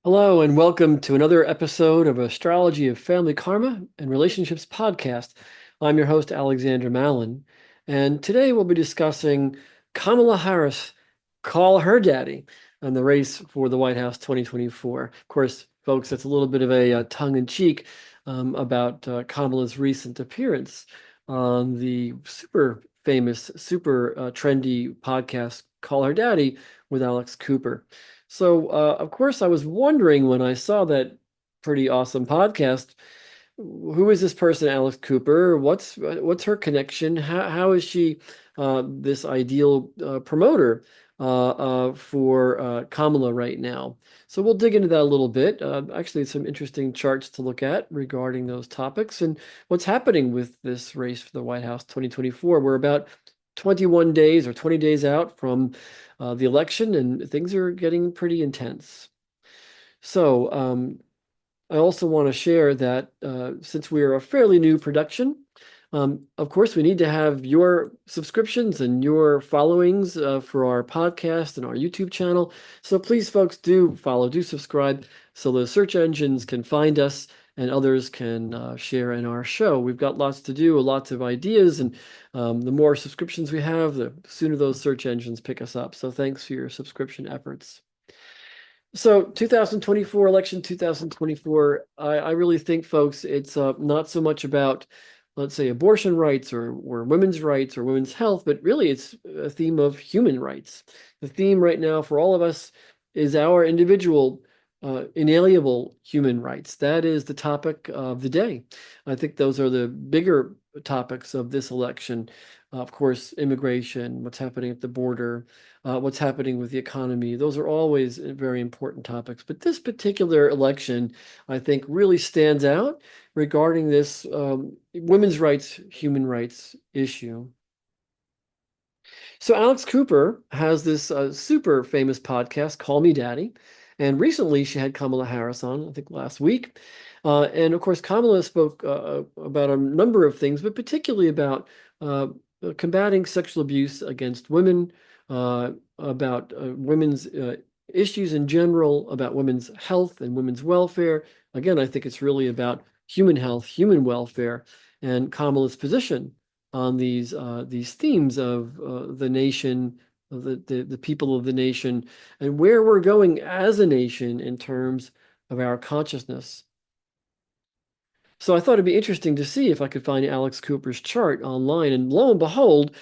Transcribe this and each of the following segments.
Hello, and welcome to another episode of Astrology of Family Karma and Relationships podcast. I'm your host, Alexander Mallon, and today we'll be discussing Kamala Harris, call her daddy, and the race for the White House 2024. Of course, folks, that's a little bit of a tongue-in-cheek about Kamala's recent appearance on the super famous, super trendy podcast, Call Her Daddy, with Alex Cooper. So, of course, I was wondering when I saw that pretty awesome podcast, who is this person, Alex Cooper? What's her connection? How is she this ideal promoter for Kamala right now? So we'll dig into that a little bit. Actually, some interesting charts to look at regarding those topics and what's happening with this race for the White House 2024. We're about 21 days or 20 days out from the election, and things are getting pretty intense. So I also want to share that since we are a fairly new production, of course, we need to have your subscriptions and your followings for our podcast and our YouTube channel. So please, folks, do follow, do subscribe so the search engines can find us and others can share in our show. We've got lots to do, lots of ideas, and the more subscriptions we have, the sooner those search engines pick us up. So thanks for your subscription efforts. So 2024 election, 2024, I really think, folks, it's not so much about, let's say, abortion rights or women's rights or women's health, but really it's a theme of human rights. The theme right now for all of us is our individual inalienable human rights. That is the topic of the day. I think those are the bigger topics of this election. Of course, immigration, what's happening at the border, what's happening with the economy. Those are always very important topics. But this particular election, I think, really stands out regarding this women's rights, human rights issue. So Alex Cooper has this super famous podcast, Call Me Daddy. And recently she had Kamala Harris on, I think last week. And of course, Kamala spoke about a number of things, but particularly about combating sexual abuse against women, about women's issues in general, about women's health and women's welfare. Again, I think it's really about human health, human welfare, and Kamala's position on these themes of the nation, of the people of the nation, and where we're going as a nation in terms of our consciousness. So I thought it'd be interesting to see if I could find Alex Cooper's chart online, and lo and behold,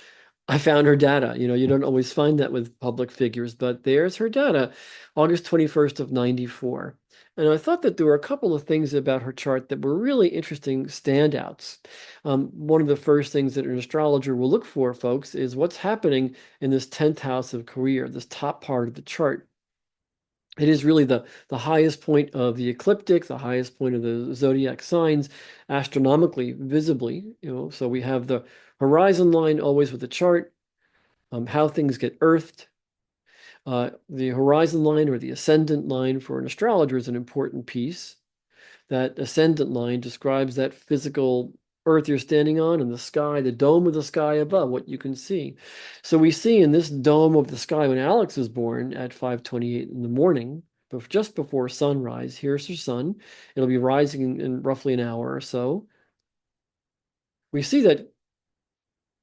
I found her data. You know, you don't always find that with public figures, but there's her data, August 21st of 94. And I thought that there were a couple of things about her chart that were really interesting standouts. One of the first things that an astrologer will look for, folks, is what's happening in this 10th house of career, this top part of the chart. It is really the highest point of the ecliptic, the highest point of the zodiac signs, astronomically, visibly. You know, so we have the horizon line always with the chart, how things get earthed. The horizon line or the ascendant line for an astrologer is an important piece. That ascendant line describes that physical earth you're standing on and the sky, the dome of the sky above, what you can see. So we see in this dome of the sky when Alex was born at 5:28 in the morning, but just before sunrise, here's her sun. It'll be rising in roughly an hour or so. We see that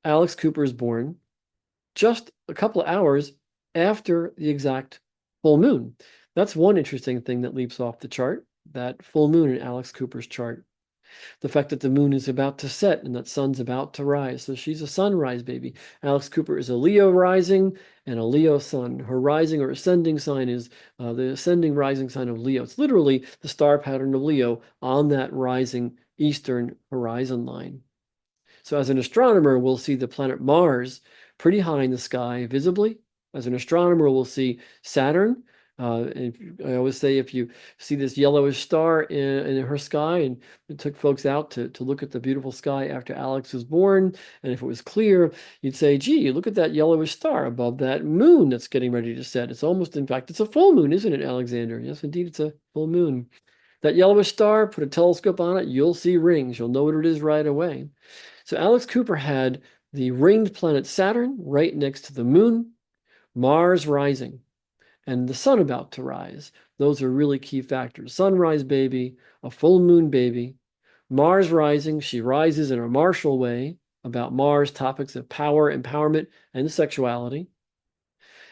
Alex Cooper is born just a couple of hours after the exact full moon. That's one interesting thing that leaps off the chart, that full moon in Alex Cooper's chart. The fact that the moon is about to set and that sun's about to rise. So she's a sunrise baby. Alex Cooper is a Leo rising and a Leo sun. Her rising or ascending sign is the ascending rising sign of Leo. It's literally the star pattern of Leo on that rising eastern horizon line. So as an astronomer, we'll see the planet Mars pretty high in the sky visibly. As an astronomer, we'll see Saturn. I always say if you see this yellowish star in her sky, and it took folks out to look at the beautiful sky after Alex was born, and if it was clear, you'd say, gee, look at that yellowish star above that moon that's getting ready to set. It's almost, in fact, it's a full moon, isn't it, Alexander? Yes, indeed, it's a full moon. That yellowish star, put a telescope on it, you'll see rings. You'll know what it is right away. So Alex Cooper had the ringed planet Saturn right next to the moon, Mars rising. and the sun about to rise. Those are really key factors. Sunrise baby, a full moon baby, Mars rising, she rises in a martial way about Mars, topics of power, empowerment, and sexuality.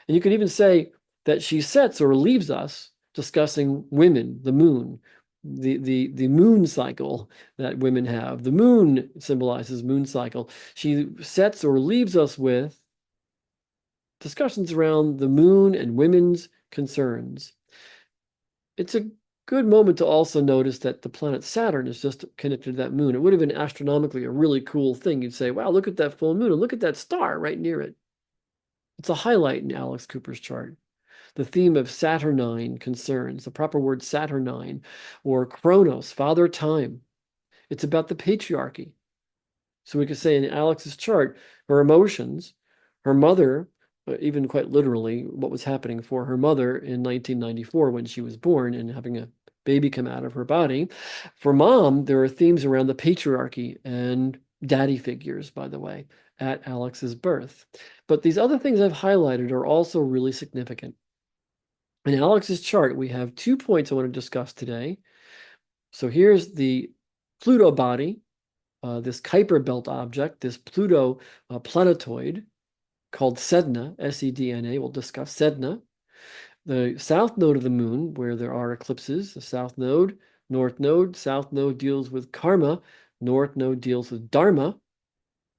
And you could even say that she sets or leaves us discussing women, the moon, the moon cycle that women have. The moon symbolizes moon cycle. She sets or leaves us with discussions around the moon and women's concerns. It's a good moment to also notice that the planet Saturn is just connected to that moon. It would have been astronomically a really cool thing. You'd say, wow, look at that full moon and look at that star right near it. It's a highlight in Alex Cooper's chart. The theme of Saturnine concerns, the proper word Saturnine, or Chronos, father time. It's about the patriarchy. So we could say in Alex's chart, her emotions, her mother, even quite literally, what was happening for her mother in 1994 when she was born and having a baby come out of her body. For mom, there are themes around the patriarchy and daddy figures, by the way, at Alex's birth. But these other things I've highlighted are also really significant. In Alex's chart, we have 2 points I want to discuss today. So here's the Pluto body, this Kuiper belt object, this Pluto planetoid called Sedna, S-E-D-N-A. We'll discuss Sedna. The south node of the moon, where there are eclipses, the south node, north node. South node deals with karma, north node deals with dharma.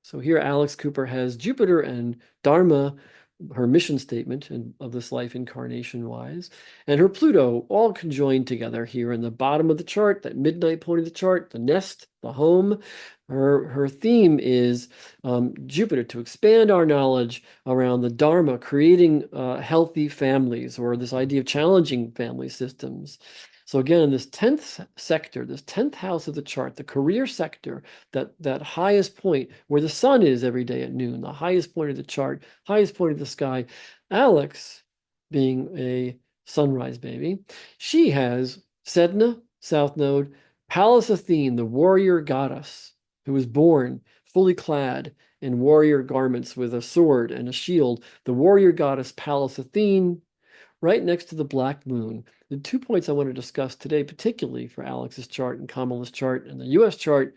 So here Alex Cooper has Jupiter and dharma, her mission statement of this life incarnation-wise, and her Pluto all conjoined together here in the bottom of the chart, that midnight point of the chart, the nest, the home. Her theme is Jupiter, to expand our knowledge around the Dharma, creating healthy families, or this idea of challenging family systems. So again, this 10th sector, this 10th house of the chart, the career sector, that highest point where the sun is every day at noon, the highest point of the chart, highest point of the sky. Alex, being a sunrise baby, she has Sedna, south node, Pallas Athene, the warrior goddess, who was born fully clad in warrior garments with a sword and a shield, the warrior goddess Pallas Athene, right next to the black moon. The 2 points I want to discuss today, particularly for Alex's chart and Kamala's chart and the US chart,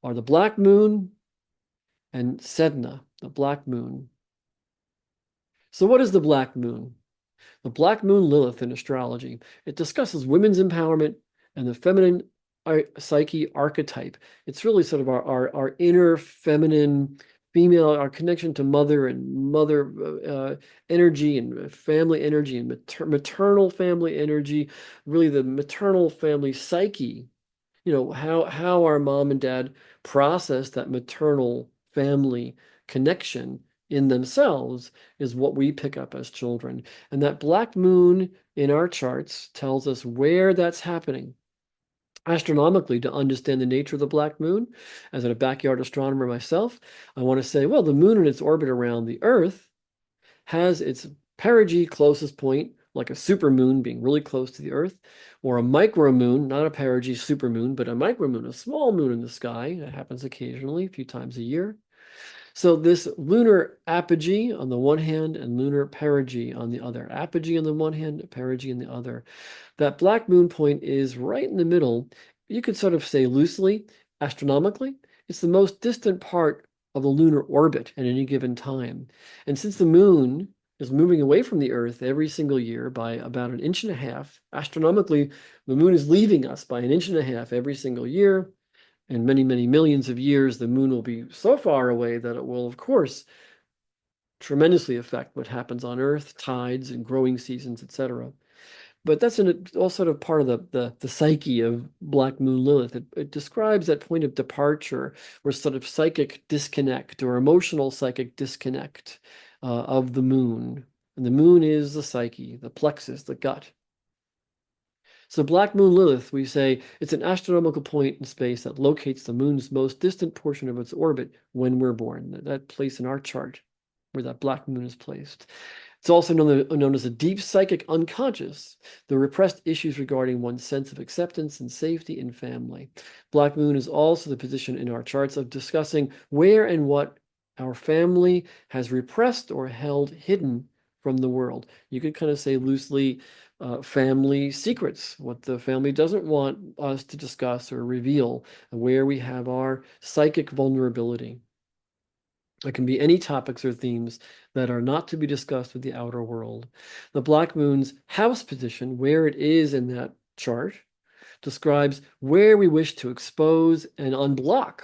are the black moon and Sedna, the black moon. So what is the black moon? The black moon Lilith in astrology. It discusses women's empowerment and the feminine psyche archetype. It's really sort of our inner feminine female, our connection to mother and mother energy and family energy and maternal family energy, really the maternal family psyche. You know, how our mom and dad process that maternal family connection in themselves is what we pick up as children. And that black moon in our charts tells us where that's happening. Astronomically, to understand the nature of the black moon, as a backyard astronomer myself, I want to say, well, the moon in its orbit around the Earth has its perigee closest point, like a supermoon being really close to the Earth, or a micromoon, not a perigee supermoon, but a micromoon, a small moon in the sky. That happens occasionally, a few times a year. So this lunar apogee on the one hand and lunar perigee on the other. Apogee on the one hand, perigee on the other. That black moon point is right in the middle. You could sort of say loosely, astronomically, it's the most distant part of the lunar orbit at any given time. And since the moon is moving away from the Earth every single year by about 1.5 inches, astronomically, the moon is leaving us by 1.5 inches every single year. In many, many millions of years, the moon will be so far away that it will, of course, tremendously affect what happens on Earth, tides and growing seasons, etc. But that's all sort of part of the psyche of Black Moon Lilith. It describes that point of departure or sort of psychic disconnect or emotional psychic disconnect of the moon. And the moon is the psyche, the plexus, the gut. So Black Moon Lilith, we say, it's an astronomical point in space that locates the moon's most distant portion of its orbit when we're born, that place in our chart where that black moon is placed. It's also known as a deep psychic unconscious, the repressed issues regarding one's sense of acceptance and safety in family. Black moon is also the position in our charts of discussing where and what our family has repressed or held hidden from the world. You could kind of say loosely family secrets, what the family doesn't want us to discuss or reveal, and where we have our psychic vulnerability. It can be any topics or themes that are not to be discussed with the outer world. The Black Moon's house position, where it is in that chart, describes where we wish to expose and unblock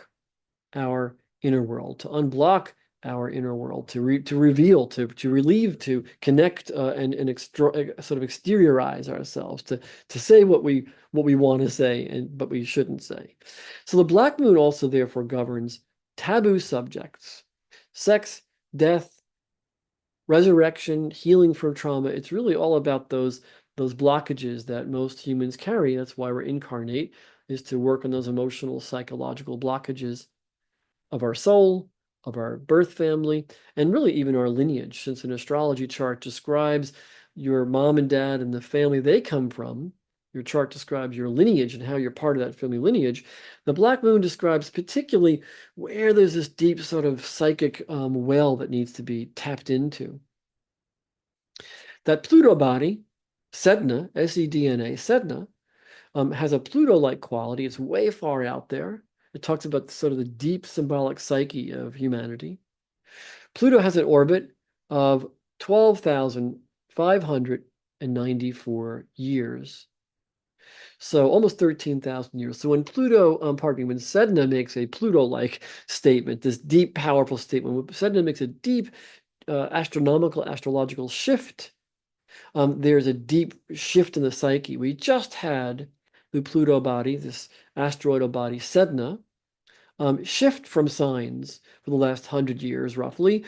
our inner world, to unblock our inner world, to reveal, to relieve, to connect, and sort of exteriorize ourselves, to say what we want to say, but we shouldn't say. So the Black Moon also therefore governs taboo subjects, sex, death, resurrection, healing from trauma. It's really all about those blockages that most humans carry. That's why we're incarnate, is to work on those emotional, psychological blockages of our soul, of our birth family, and really even our lineage, since an astrology chart describes your mom and dad and the family they come from. Your chart describes your lineage and how you're part of that family lineage. The Black Moon describes particularly where there's this deep sort of psychic well that needs to be tapped into. That Pluto body, Sedna, S-E-D-N-A, Sedna, has a Pluto-like quality. It's way far out there. It talks about sort of the deep symbolic psyche of humanity. Pluto has an orbit of 12,594 years. So almost 13,000 years. So when Pluto, when Sedna makes a Pluto-like statement, this deep, powerful statement, when Sedna makes a deep astrological shift, there's a deep shift in the psyche. We just had the Pluto body, this asteroidal body, Sedna, shift from signs for the last 100 years, roughly,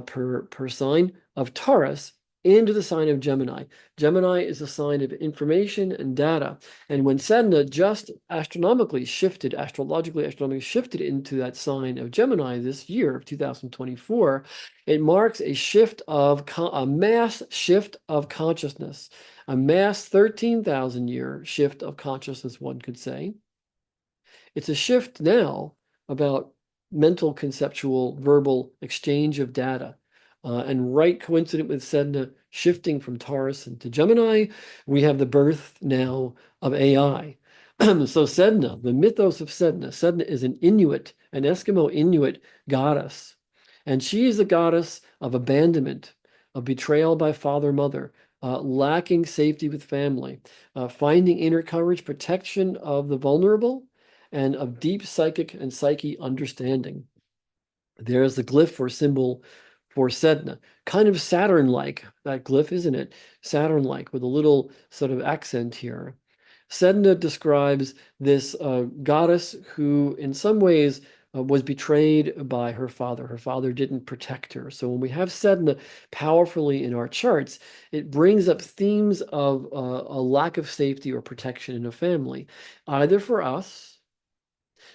per sign of Taurus into the sign of Gemini. Gemini is a sign of information and data. And when Sedna just astrologically shifted into that sign of Gemini this year of 2024, it marks a shift of a mass shift of consciousness, a mass 13,000 year shift of consciousness, one could say. It's a shift now about mental, conceptual, verbal exchange of data. And right coincident with Sedna shifting from Taurus into Gemini, we have the birth now of AI. So Sedna, the mythos of Sedna. Sedna is an Inuit, an Eskimo Inuit goddess. And she is the goddess of abandonment, of betrayal by father, mother, lacking safety with family, finding inner courage, protection of the vulnerable, and of deep psychic and psyche understanding. There's the glyph or symbol for Sedna. Kind of Saturn-like, that glyph, isn't it? Saturn-like, with a little sort of accent here. Sedna describes this goddess who, in some ways, was betrayed by her father. Her father didn't protect her. So when we have Sedna powerfully in our charts, it brings up themes of a lack of safety or protection in a family, either for us,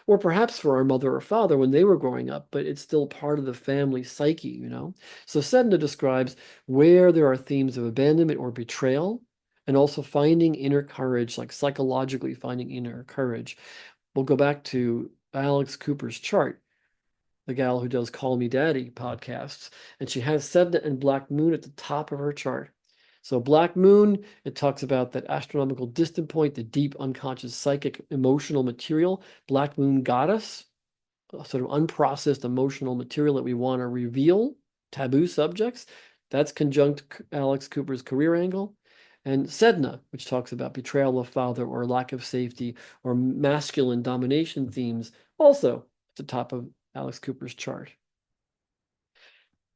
or perhaps for our mother or father when they were growing up, but it's still part of the family psyche, you know? So Sedna describes where there are themes of abandonment or betrayal, and also finding inner courage, like psychologically finding inner courage. We'll go back to Alex Cooper's chart, the gal who does Call Me Daddy podcasts, and she has Sedna and Black Moon at the top of her chart. So Black Moon, it talks about that astronomical distant point, the deep unconscious psychic emotional material. Black Moon goddess, a sort of unprocessed emotional material that we want to reveal, taboo subjects. That's conjunct Alex Cooper's career angle. And Sedna, which talks about betrayal of father or lack of safety or masculine domination themes, also at the top of Alex Cooper's chart.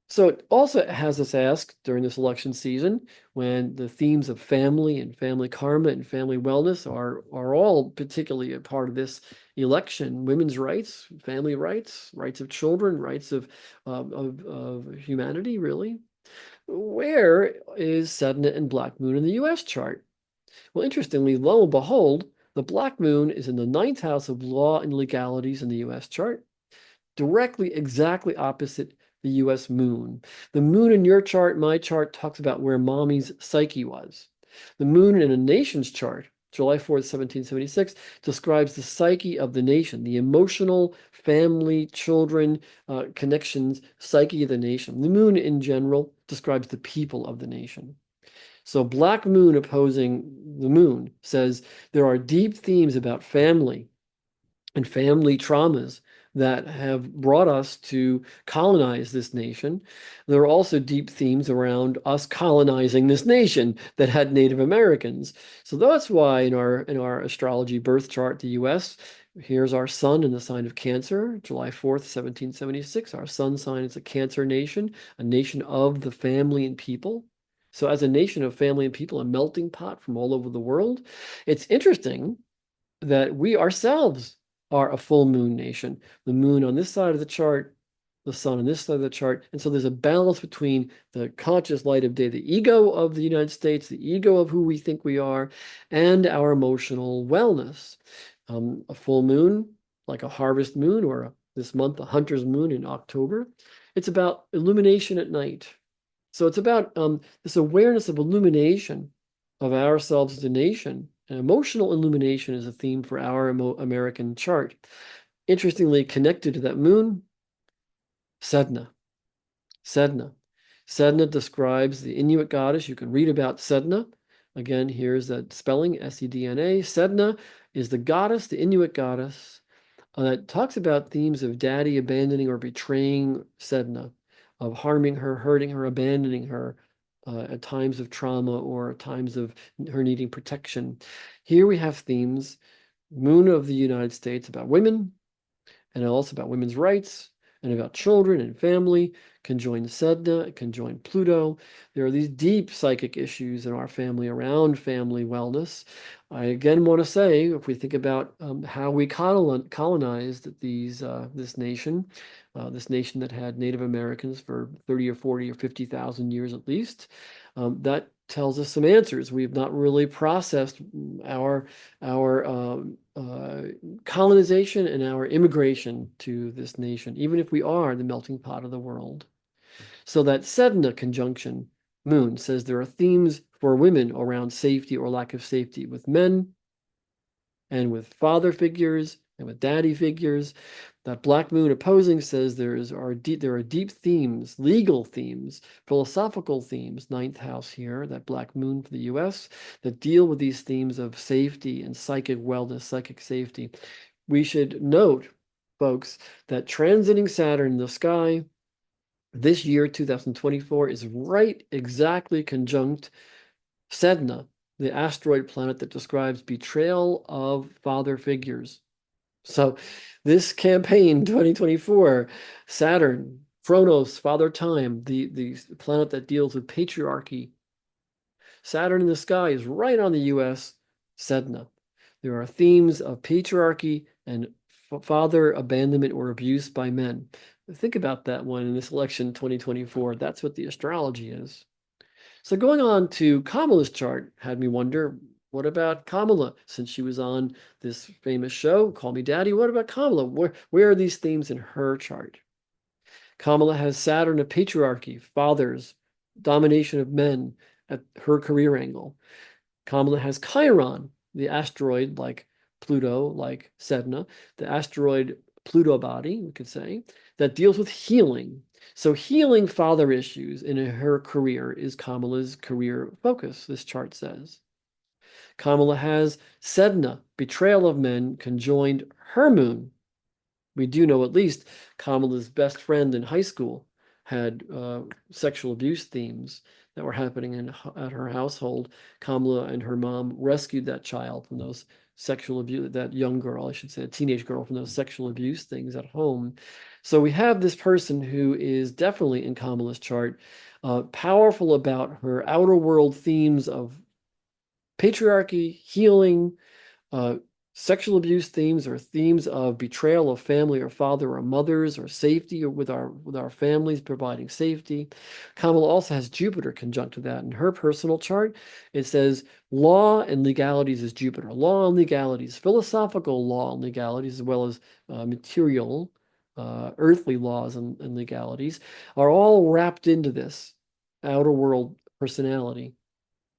So it also has us ask during this election season, when the themes of family and family karma and family wellness are all particularly a part of this election: women's rights, family rights, rights of children, rights of humanity, really. Where is Sedna and Black Moon in the U.S. chart? Well, interestingly, lo and behold, the Black Moon is in the 9th house of law and legalities in the U.S. chart, directly, exactly opposite the U.S. moon. The moon in your chart, my chart, talks about where mommy's psyche was. The moon in a nation's chart, July 4th, 1776, describes the psyche of the nation, the emotional, family, children, connections, psyche of the nation. The moon in general describes the people of the nation. So black moon opposing the moon says there are deep themes about family and family traumas that have brought us to colonize this nation. There are also deep themes around us colonizing this nation that had Native Americans. So that's why in our astrology birth chart, the US, here's our sun in the sign of Cancer, July 4th, 1776. Our sun sign is a Cancer nation, a nation of the family and people. So as a nation of family and people, a melting pot from all over the world, it's interesting that we ourselves are a full moon nation. The moon on this side of the chart, the sun on this side of the chart. And so there's a balance between the conscious light of day, the ego of the United States, the ego of who we think we are, and our emotional wellness. A full moon, like a harvest moon, or this month, a hunter's moon in October, it's about illumination at night. So it's about this awareness of illumination of ourselves as a nation. And emotional illumination is a theme for our American chart. Interestingly, connected to that moon, Sedna. Sedna. Sedna describes the Inuit goddess. You can read about Sedna. Again, here's that spelling, Sedna. Sedna is the goddess, the Inuit goddess, that talks about themes of daddy abandoning or betraying Sedna, of harming her, hurting her, abandoning her at times of trauma or times of her needing protection. Here we have themes, Moon of the United States, about women, and also about women's rights, and about children and family, conjoin Sedna, conjoin Pluto. There are these deep psychic issues in our family around family wellness. I again want to say, if we think about how we colonized this nation that had Native Americans for 30 or 40 or 50,000 years at least, that tells us some answers. We've not really processed our colonization and our immigration to this nation, even if we are the melting pot of the world. So that Sedna conjunction moon says there are themes for women around safety or lack of safety with men and with father figures and with daddy figures. That black moon opposing says there are deep themes, legal themes, philosophical themes, ninth house here, that black moon for the US, that deal with these themes of safety and psychic wellness, psychic safety. We should note, folks, that transiting Saturn in the sky this year, 2024, is right exactly conjunct Sedna, the asteroid planet that describes betrayal of father figures. So this campaign, 2024, Saturn, Chronos, Father Time, the planet that deals with patriarchy. Saturn in the sky is right on the US, Sedna. There are themes of patriarchy and father abandonment or abuse by men. Think about that one in this election 2024. That's what the astrology is. So going on to Kamala's chart had me wonder, what about Kamala? Since she was on this famous show, Call Me Daddy, what about Kamala? Where are these themes in her chart? Kamala has Saturn of patriarchy, fathers, domination of men at her career angle. Kamala has Chiron, the asteroid like Pluto, like Sedna, the asteroid Pluto body, we could say, that deals with healing. So healing father issues in her career is Kamala's career focus, this chart says. Kamala has Sedna, betrayal of men, conjoined her moon. We do know at least Kamala's best friend in high school had sexual abuse themes that were happening at her household. Kamala and her mom rescued that child from those sexual abuse, that young girl, I should say, a teenage girl, from those sexual abuse things at home. So we have this person who is definitely in Kamala's chart, powerful about her outer world themes of patriarchy, healing, sexual abuse themes, or themes of betrayal of family or father or mothers, or safety, or with our families, providing safety. Kamala also has Jupiter conjunct to that. In her personal chart, it says law and legalities is Jupiter. Law and legalities, philosophical law and legalities, as well as material, earthly laws and legalities, are all wrapped into this outer world personality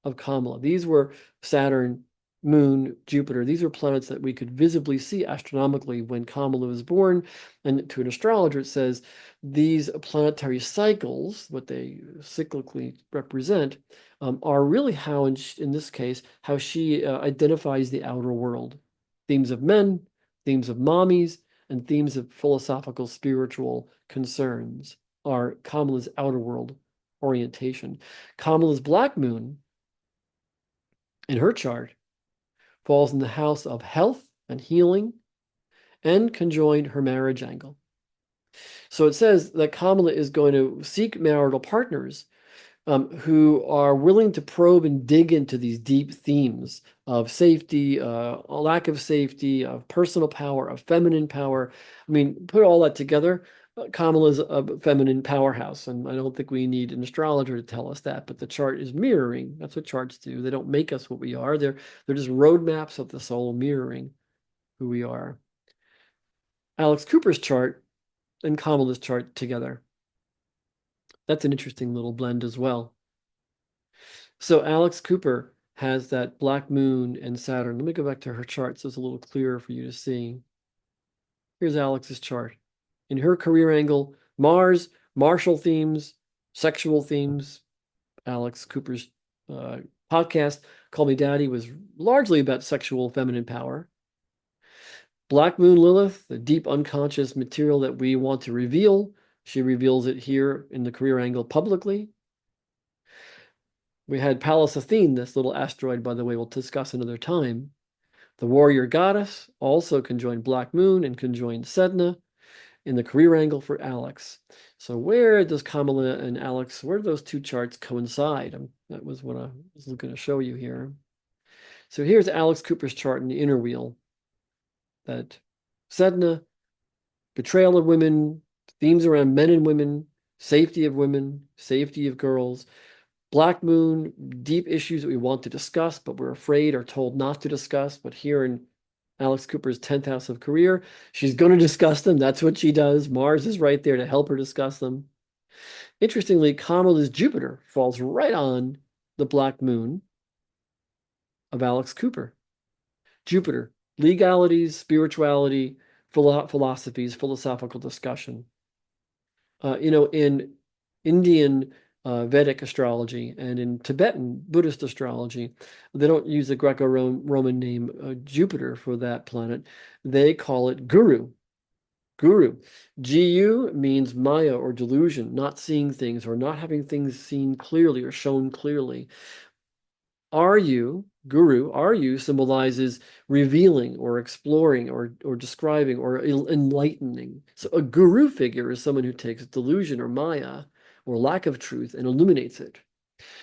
of Kamala. These were Saturn Moon, Jupiter. These are planets that we could visibly see astronomically when Kamala was born. And to an astrologer, it says these planetary cycles, what they cyclically represent, are really how, in this case, how she identifies the outer world. Themes of men, themes of mommies, and themes of philosophical, spiritual concerns are Kamala's outer world orientation. Kamala's black moon in her chart falls in the house of health and healing and conjoined her marriage angle. So it says that Kamala is going to seek marital partners who are willing to probe and dig into these deep themes of safety, a lack of safety, of personal power, of feminine power. I mean, put all that together, Kamala's a feminine powerhouse, and I don't think we need an astrologer to tell us that, but the chart is mirroring. That's what charts do. They don't make us what we are. They're just roadmaps of the soul mirroring who we are. Alex Cooper's chart and Kamala's chart together. That's an interesting little blend as well. So Alex Cooper has that black moon and Saturn. Let me go back to her chart so it's a little clearer for you to see. Here's Alex's chart. In her career angle, Mars, martial themes, sexual themes. Alex Cooper's podcast, Call Me Daddy, was largely about sexual feminine power. Black Moon Lilith, the deep unconscious material that we want to reveal. She reveals it here in the career angle publicly. We had Pallas Athene, this little asteroid, by the way, we'll discuss another time. The warrior goddess also conjoined Black Moon and conjoined Sedna in the career angle for Alex. So where does Kamala and Alex, where do those two charts coincide? That was what I was going to show you here. So here's Alex Cooper's chart in the inner wheel. That Sedna, betrayal of women, themes around men and women, safety of women, safety of girls. Black Moon, deep issues that we want to discuss, but we're afraid or told not to discuss. But here in Alex Cooper's 10th house of career, she's going to discuss them. That's what she does. Mars is right there to help her discuss them. Interestingly, Kamala's Jupiter falls right on the Black Moon of Alex Cooper. Jupiter, legalities, spirituality, philosophies, philosophical discussion. In Indian Vedic astrology and in Tibetan Buddhist astrology, they don't use the Greco-Roman name Jupiter for that planet. They call it Guru. Guru. Gu means Maya or delusion, not seeing things or not having things seen clearly or shown clearly. Ryu, Guru, Ryu symbolizes revealing or exploring or describing or enlightening. So a guru figure is someone who takes delusion or Maya or lack of truth and illuminates it.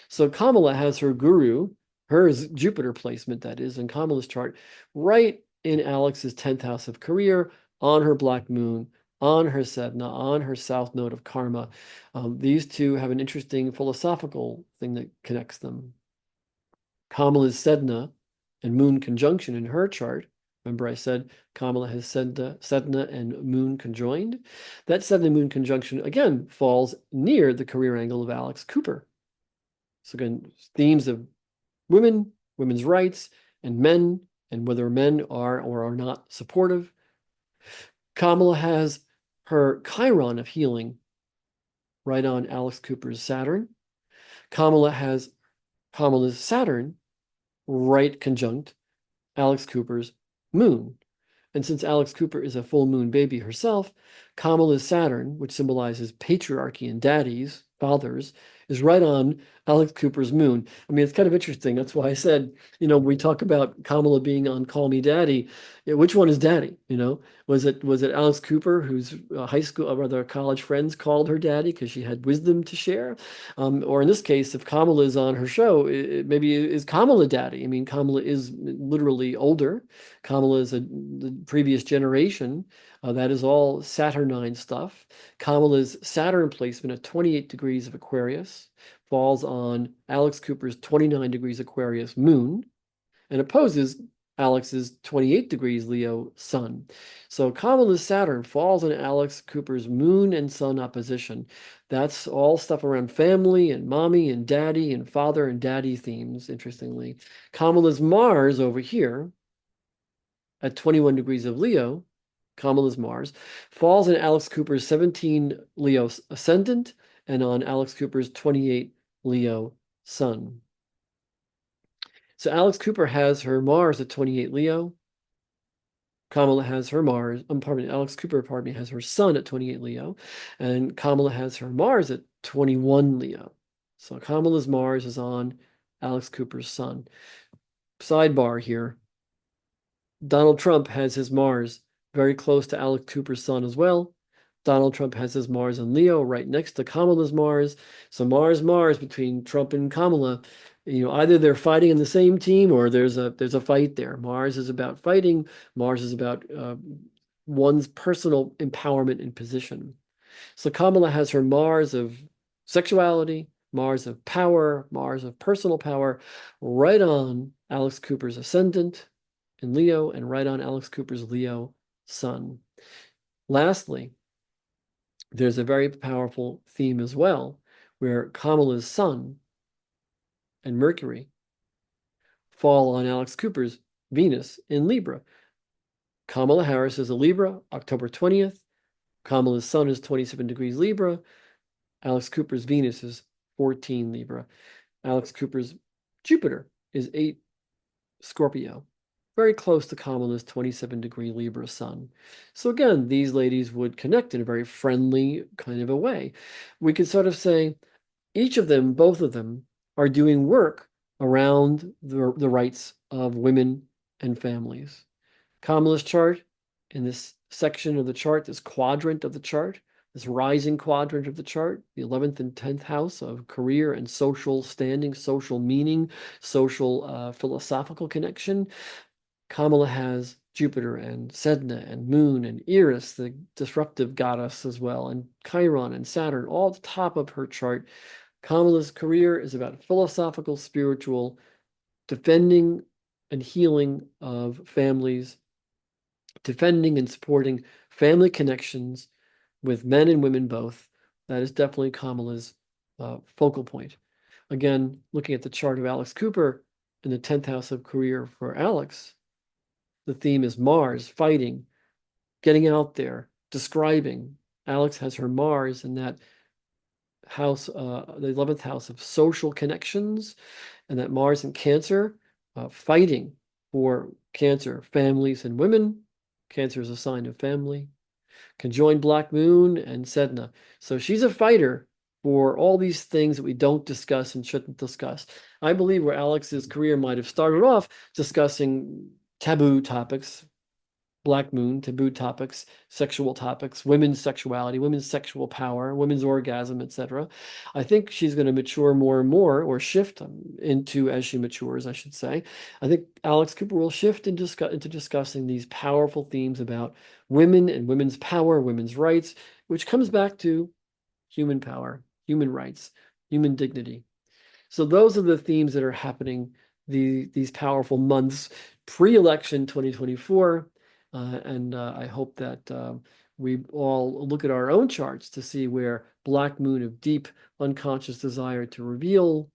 So Kamala has her guru, hers Jupiter placement, that is, in Kamala's chart, right in Alex's 10th house of career, on her black moon, on her Sedna, on her south node of karma. These two have an interesting philosophical thing that connects them. Kamala's Sedna and moon conjunction in her chart. Remember I said Kamala has Sedna and moon conjoined? That Sedna moon conjunction, again, falls near the career angle of Alex Cooper. So again, themes of women, women's rights, and men, and whether men are or are not supportive. Kamala has her Chiron of healing right on Alex Cooper's Saturn. Kamala has Kamala's Saturn right conjunct Alex Cooper's moon. And since Alex Cooper is a full moon baby herself, Kamala's Saturn, which symbolizes patriarchy and daddies, fathers, is right on Alex Cooper's moon. I mean, it's kind of interesting. That's why I said, we talk about Kamala being on Call Me Daddy. Which one is daddy? Was it Alex Cooper, whose high school, or rather college friends called her daddy because she had wisdom to share? Or in this case, if Kamala is on her show, maybe is Kamala daddy? I mean, Kamala is literally older. Kamala is the previous generation. That is all Saturnine stuff. Kamala's Saturn placement at 28 degrees of Aquarius falls on Alex Cooper's 29 degrees Aquarius moon and opposes Alex's 28 degrees Leo sun. So Kamala's Saturn falls in Alex Cooper's moon and sun opposition. That's all stuff around family and mommy and daddy and father and daddy themes, interestingly. Kamala's Mars over here at 21 degrees of Leo, Kamala's Mars, falls in Alex Cooper's 17 Leo ascendant and on Alex Cooper's 28 Leo sun. So Alex Cooper has her Mars at 28 Leo. Kamala has her Mars, Alex Cooper, has her Sun at 28 Leo, and Kamala has her Mars at 21 Leo. So Kamala's Mars is on Alex Cooper's Sun. Sidebar here, Donald Trump has his Mars very close to Alex Cooper's Sun as well. Donald Trump has his Mars in Leo right next to Kamala's Mars. So Mars between Trump and Kamala, either they're fighting in the same team or there's a fight there. Mars is about fighting. Mars is about one's personal empowerment and position. So Kamala has her Mars of sexuality, Mars of power, Mars of personal power, right on Alex Cooper's ascendant in Leo and right on Alex Cooper's Leo sun. Lastly, there's a very powerful theme as well, where Kamala's Sun and Mercury fall on Alex Cooper's Venus in Libra. Kamala Harris is a Libra, October 20th. Kamala's Sun is 27 degrees Libra. Alex Cooper's Venus is 14 Libra. Alex Cooper's Jupiter is 8 Scorpio, very close to Kamala's 27-degree Libra Sun. So again, these ladies would connect in a very friendly kind of a way. We could sort of say each of them, both of them, are doing work around the rights of women and families. Kamala's chart, in this section of the chart, this quadrant of the chart, this rising quadrant of the chart, the 11th and 10th house of career and social standing, social meaning, social philosophical connection. Kamala has Jupiter and Sedna and Moon and Eris, the disruptive goddess as well, and Chiron and Saturn, all at the top of her chart. Kamala's career is about philosophical, spiritual, defending and healing of families, defending and supporting family connections with men and women both. That is definitely Kamala's focal point. Again, looking at the chart of Alex Cooper in the 10th house of career for Alex, the theme is Mars, fighting, getting out there, describing. Alex has her Mars in that house, the 11th house of social connections, and that Mars in Cancer, fighting for Cancer, families and women. Cancer is a sign of family. Conjoined Black Moon and Sedna. So she's a fighter for all these things that we don't discuss and shouldn't discuss. I believe where Alex's career might have started off discussing taboo topics, Black Moon, taboo topics, sexual topics, women's sexuality, women's sexual power, women's orgasm, etc. I think she's going to mature more and more, or shift into, as she matures, I should say. I think Alex Cooper will shift into discussing these powerful themes about women and women's power, women's rights, which comes back to human power, human rights, human dignity. So those are the themes that are happening these powerful months pre-election 2024. And I hope that we all look at our own charts to see where Black Moon of deep unconscious desire to reveal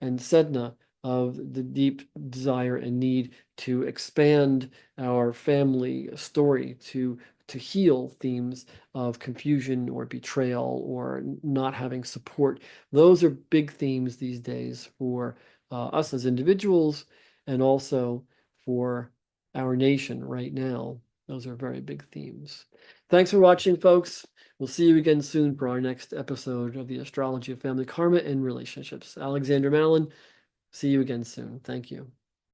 and Sedna of the deep desire and need to expand our family story, to heal themes of confusion or betrayal or not having support. Those are big themes these days for us as individuals and also for our nation right now. Those are very big themes. Thanks for watching, folks. We'll see you again soon for our next episode of the Astrology of Family Karma and Relationships. Alexander Mallon, see you again soon. Thank you.